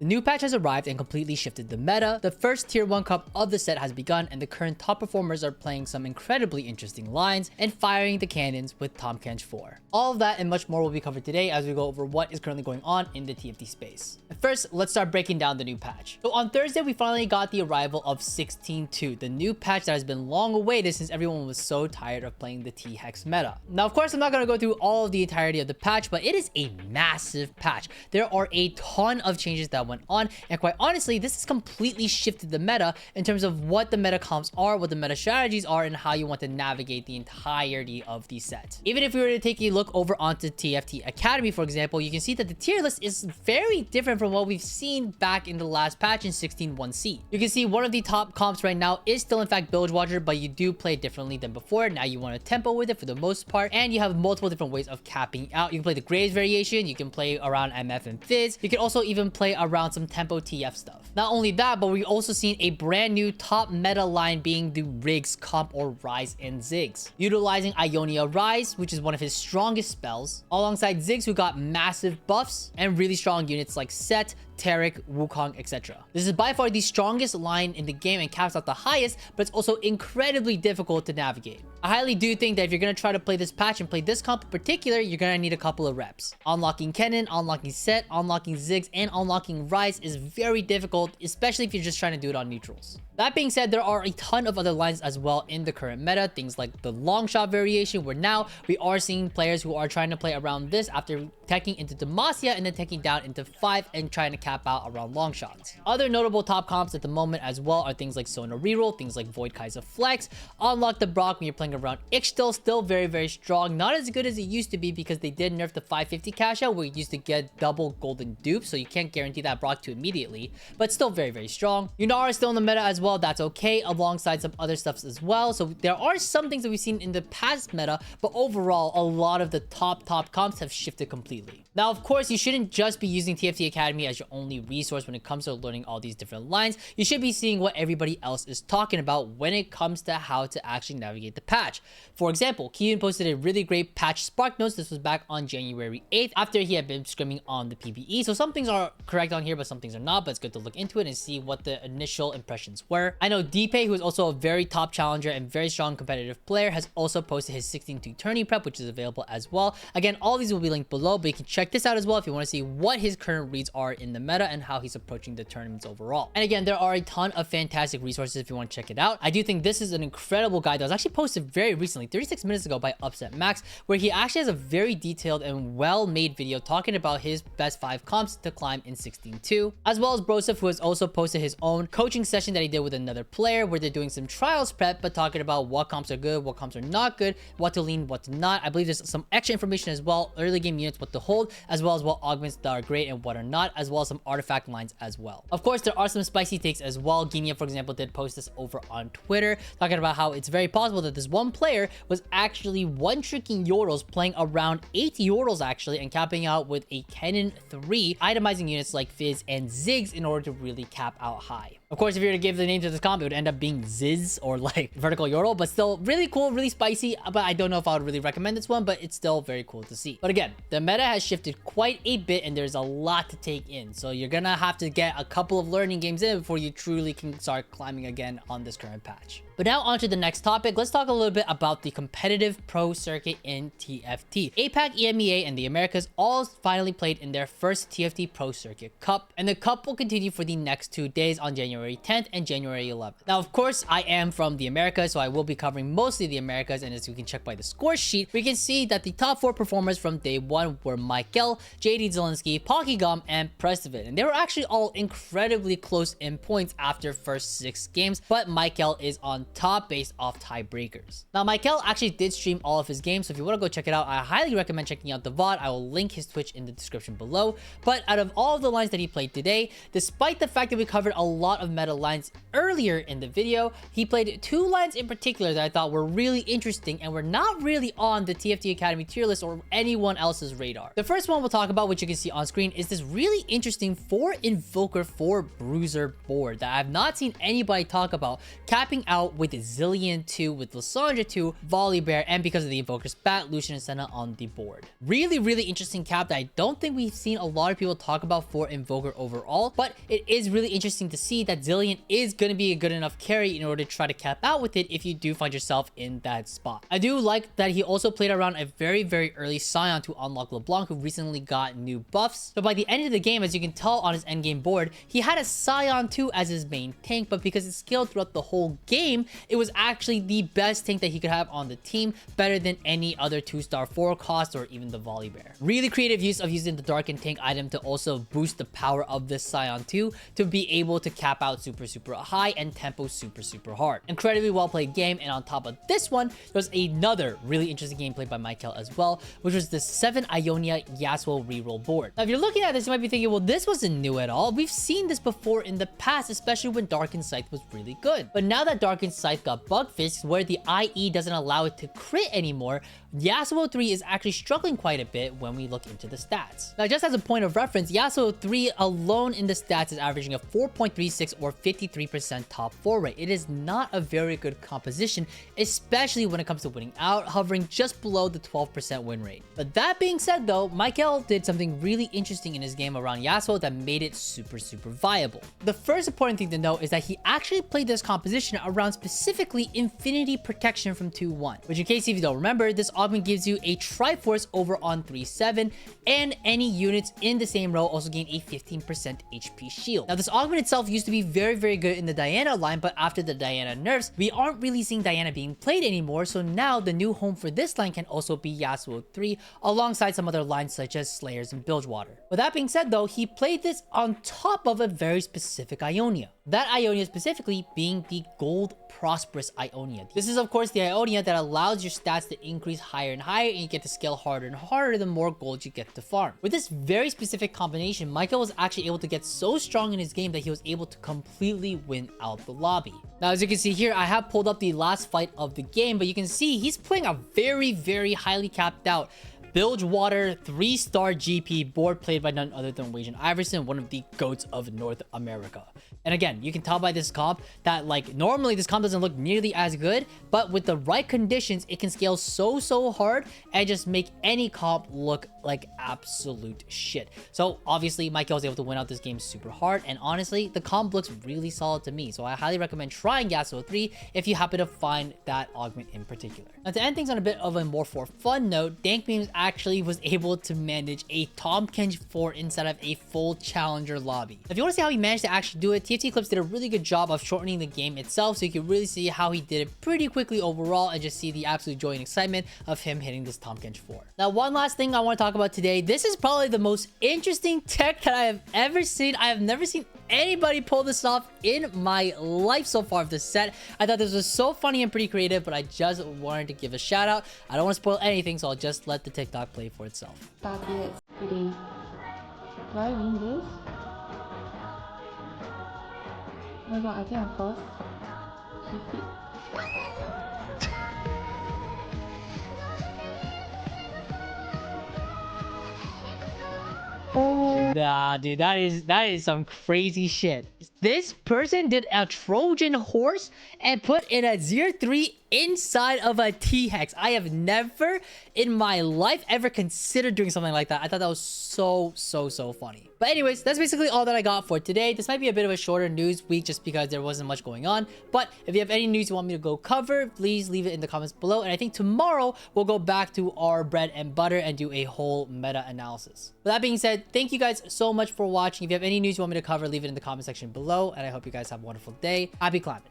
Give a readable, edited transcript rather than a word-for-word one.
The new patch has arrived and completely shifted the meta. The first tier 1 cup of the set has begun, and the current top performers are playing some incredibly interesting lines and firing the cannons with Tahm Kench 4. All of that and much more will be covered today as we go over what is currently going on in the TFT space. First, let's start breaking down the new patch. So on Thursday, we finally got the arrival of 16.2, the new patch that has been long awaited since everyone was so tired of playing the T-Hex meta. Now, of course, I'm not going to go through all of the entirety of the patch, but it is a massive patch. There are a ton of changes that went on, and quite honestly, this has completely shifted the meta in terms of what the meta comps are, what the meta strategies are, and how you want to navigate the entirety of the set. Even if we were to take a look over onto TFT Academy, for example, you can see that the tier list is very different from what we've seen back in the last patch in 16.1c. You can see one of the top comps right now is still in fact Bilge Watcher, but you do play differently than before. Now you want to tempo with it for the most part, and you have multiple different ways of capping out. You can play the Graves variation, you can play around MF and Fizz, you can also even play around some tempo TF stuff. Not only that, but we've also seen a brand new top meta line being the Riggs comp or Rise and Ziggs, utilizing Ionia Rise, which is one of his strongest spells, alongside Ziggs, who got massive buffs and really strong units like Set, Taric, Wukong, etc. This is by far the strongest line in the game and caps out the highest, but it's also incredibly difficult to navigate. I highly do think that if you're going to try to play this patch and play this comp in particular, you're going to need a couple of reps. Unlocking Kennen, unlocking Set, unlocking Ziggs, and unlocking Rise is very difficult, especially if you're just trying to do it on neutrals. That being said, there are a ton of other lines as well in the current meta, things like the long shot variation, where now we are seeing players who are trying to play around this after teching into Demacia and then teching down into 5 and trying to cap out around long shots. Other notable top comps at the moment as well are things like Sona Reroll, things like Void Kaiser Flex, Unlock the Brock when you're playing around Ixtal, still very, very strong. Not as good as it used to be because they did nerf the 550 cash out where you used to get double golden dupes, so you can't guarantee that Brock to immediately, but still very, very strong. Yunara is still in the meta as well, that's okay, alongside some other stuffs as well. So there are some things that we've seen in the past meta, but overall, a lot of the top comps have shifted completely. Now, of course, you shouldn't just be using TFT Academy as your only resource when it comes to learning all these different lines. You should be seeing what everybody else is talking about when it comes to how to actually navigate the patch. For example, Kiyun posted a really great patch Spark Notes. This was back on January 8th after he had been scrimming on the PvE. So some things are correct on here, but some things are not, but it's good to look into it and see what the initial impressions were. I know Deepay, who is also a very top challenger and very strong competitive player, has also posted his 16.2 tourney prep, which is available as well. Again, all these will be linked below, but you can check this out as well if you want to see what his current reads are in the meta and how he's approaching the tournaments overall. And again, there are a ton of fantastic resources if you want to check it out. I do think this is an incredible guide that was actually posted very recently, 36 minutes ago, by Upset Max, where he actually has a very detailed and well-made video talking about his best 5 comps to climb in 16.2, as well as Broseph, who has also posted his own coaching session that he did with another player where they're doing some trials prep, but talking about what comps are good, what comps are not good, what to lean, what to not. I believe there's some extra information as well, early game units, what to hold, as well as what augments that are great and what are not, as well as some artifact lines as well. Of course, there are some spicy takes as well. Ginia, for example, did post this over on Twitter, talking about how it's very possible that this one player was actually one-tricking Yordles, playing around 8 Yordles actually, and capping out with a Kennen 3, itemizing units like Fizz and Ziggs in order to really cap out high. Of course, if you were to give the name to this comp, it would end up being Ziz or like Vertical Yordle, but still really cool, really spicy. But I don't know if I would really recommend this one, but it's still very cool to see. But again, the meta has shifted quite a bit and there's a lot to take in. So you're gonna have to get a couple of learning games in before you truly can start climbing again on this current patch. But now on to the next topic. Let's talk a little bit about the competitive pro circuit in TFT. APAC, EMEA, and the Americas all finally played in their first TFT Pro Circuit Cup, and the cup will continue for the next 2 days on January 10th and January 11th. Now, of course, I am from the Americas, so I will be covering mostly the Americas, and as you can check by the score sheet, we can see that the top 4 performers from day 1 were Michael, JD Zelensky, Pokygum, and Prestovid, and they were actually all incredibly close in points after first 6 games, but Michael is on top based off tiebreakers. Now, Michael actually did stream all of his games, so if you want to go check it out, I highly recommend checking out the VOD. I will link his Twitch in the description below. But out of all of the lines that he played today, despite the fact that we covered a lot of of meta lines earlier in the video. He played 2 lines in particular that I thought were really interesting and were not really on the TFT Academy tier list or anyone else's radar. The first one we'll talk about, which you can see on screen, is this really interesting 4 Invoker 4 Bruiser board that I have not seen anybody talk about, capping out with Zillion 2, with Lysandra 2, Volibear, and because of the Invoker's bat, Lucian and Senna on the board. Really interesting cap that I don't think we've seen a lot of people talk about for Invoker overall, but it is really interesting to see that Zillion is going to be a good enough carry in order to try to cap out with it if you do find yourself in that spot. I do like that he also played around a very early Scion to unlock LeBlanc, who recently got new buffs. So by the end of the game, as you can tell on his endgame board, he had a Scion 2 as his main tank, but because it's scaled throughout the whole game, it was actually the best tank that he could have on the team, better than any other 2-star 4 cost or even the Volibear. Really creative use of using the Darkened Tank item to also boost the power of this Scion 2 to be able to cap out super high and tempo super hard. Incredibly well played game, and on top of this one, there was another really interesting gameplay by Michael as well, which was the 7 Ionia Yasuo reroll board. Now, if you're looking at this, you might be thinking, well, this wasn't new at all. We've seen this before in the past, especially when Darkened Scythe was really good. But now that Darkened Scythe got bug fixed, where the IE doesn't allow it to crit anymore, Yasuo 3 is actually struggling quite a bit when we look into the stats. Now, just as a point of reference, Yasuo 3 alone in the stats is averaging a 4.36 or 53% top 4 rate. It is not a very good composition, especially when it comes to winning out, hovering just below the 12% win rate. But that being said though, Michael did something really interesting in his game around Yasuo that made it super viable. The first important thing to note is that he actually played this composition around specifically Infinity Protection from 2-1, which in case if you don't remember, this augment gives you a Triforce over on 3-7, and any units in the same row also gain a 15% HP shield. Now, this augment itself used to be very good in the Diana line, but after the Diana nerfs, we aren't really seeing Diana being played anymore, so now the new home for this line can also be Yasuo 3, alongside some other lines such as Slayers and Bilgewater. With that being said though, he played this on top of a very specific Ionia. That Ionia specifically being the Gold Prosperous Ionia. This is of course the Ionia that allows your stats to increase higher and higher, and you get to scale harder and harder the more gold you get to farm. With this very specific combination, Michael was actually able to get so strong in his game that he was able to completely win out the lobby. Now, as you can see here, I have pulled up the last fight of the game, but you can see he's playing a very highly capped out Bilgewater 3-star GP board played by none other than Wajan Iverson, one of the GOATs of North America. And again, you can tell by this comp that like normally this comp doesn't look nearly as good, but with the right conditions, it can scale so hard and just make any comp look like absolute shit. So obviously, Michael was able to win out this game super hard, and honestly, the comp looks really solid to me. So I highly recommend trying Yasuo 3 if you happen to find that augment in particular. Now, to end things on a bit of a more for fun note, Dank Memes actually was able to manage a Tahm Kench 4 inside of a full challenger lobby. If you want to see how he managed to actually do it, TFT Clips did a really good job of shortening the game itself, so you can really see how he did it pretty quickly overall and just see the absolute joy and excitement of him hitting this Tahm Kench 4. Now, one last thing I want to talk about today. This is probably the most interesting tech that I have ever seen. I have never seen anybody pull this off in my life so far of this set. I thought this was so funny and pretty creative, but I just wanted to give a shout out. I don't want to spoil anything, so I'll just let the TikTok play for itself. Start it. Ready. Do I win this? Oh my god, I think I'm first. Keep it. Oh. Nah, dude, that is some crazy shit. This person did a Trojan Horse and put in a 0-3 inside of a T-Hex. I have never in my life ever considered doing something like that. I thought that was so funny. But anyways, that's basically all that I got for today. This might be a bit of a shorter news week just because there wasn't much going on. But if you have any news you want me to go cover, please leave it in the comments below. And I think tomorrow we'll go back to our bread and butter and do a whole meta analysis. With that being said, thank you guys so much for watching. If you have any news you want me to cover, leave it in the comment section below. And I hope you guys have a wonderful day. Happy climbing.